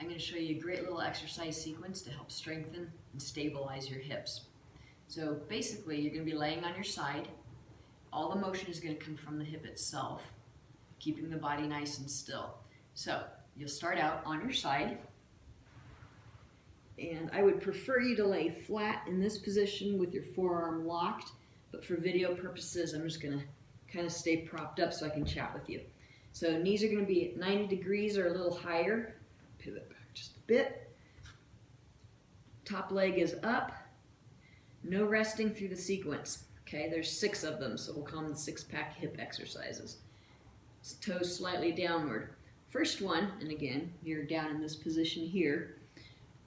I'm going to show you a great little exercise sequence to help strengthen and stabilize your hips. So basically, you're going to be laying on your side. All the motion is going to come from the hip itself, keeping the body nice and still. So you'll start out on your side, and I would prefer you to lay flat in this position with your forearm locked, but for video purposes, I'm just going to kind of stay propped up so I can chat with you. So knees are going to be at 90 degrees or a little higher. Pivot back just a bit. Top leg is up. No resting through the sequence. Okay, there's 6 of them, so we'll call them the 6-pack hip exercises. Toes slightly downward. First one, and again, you're down in this position here.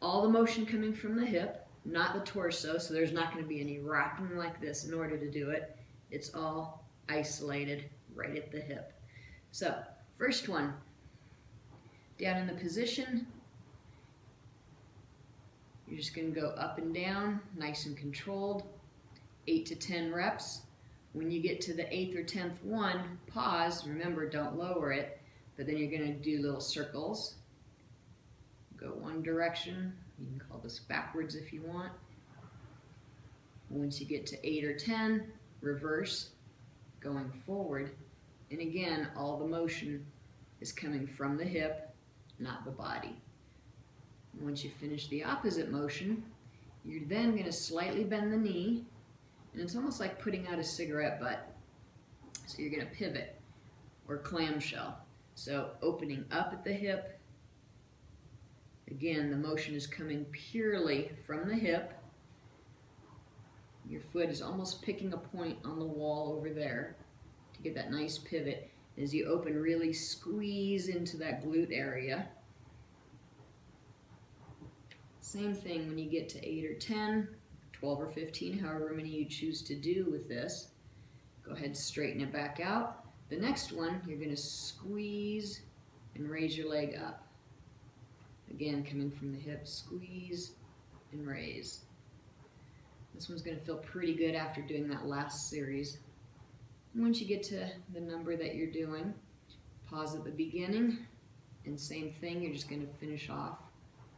All the motion coming from the hip, not the torso, so there's not going to be any rocking like this in order to do it. It's all isolated right at the hip. So, first one, down in the position, you're just going to go up and down, nice and controlled, 8 to 10 reps. When you get to the 8th or 10th one, pause, remember don't lower it, but then you're going to do little circles. Go one direction, you can call this backwards if you want. Once you get to 8 or 10, reverse, going forward. And again, all the motion is coming from the hip, not the body. Once you finish the opposite motion, you're then going to slightly bend the knee, and it's almost like putting out a cigarette butt. So you're going to pivot or clamshell. So opening up at the hip. Again, the motion is coming purely from the hip. Your foot is almost picking a point on the wall over there to get that nice pivot. As you open, really squeeze into that glute area. Same thing when you get to 8 or 10, 12 or 15, however many you choose to do with this. Go ahead and straighten it back out. The next one, you're going to squeeze and raise your leg up. Again, coming from the hip, squeeze and raise. This one's going to feel pretty good after doing that last series. Once you get to the number that you're doing, pause at the beginning, and same thing, you're just going to finish off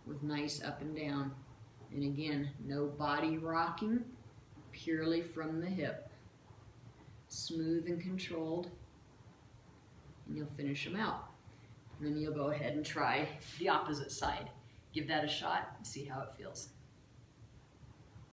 with nice up and down. And again, no body rocking, purely from the hip. Smooth and controlled, and you'll finish them out. And then you'll go ahead and try the opposite side. Give that a shot and see how it feels.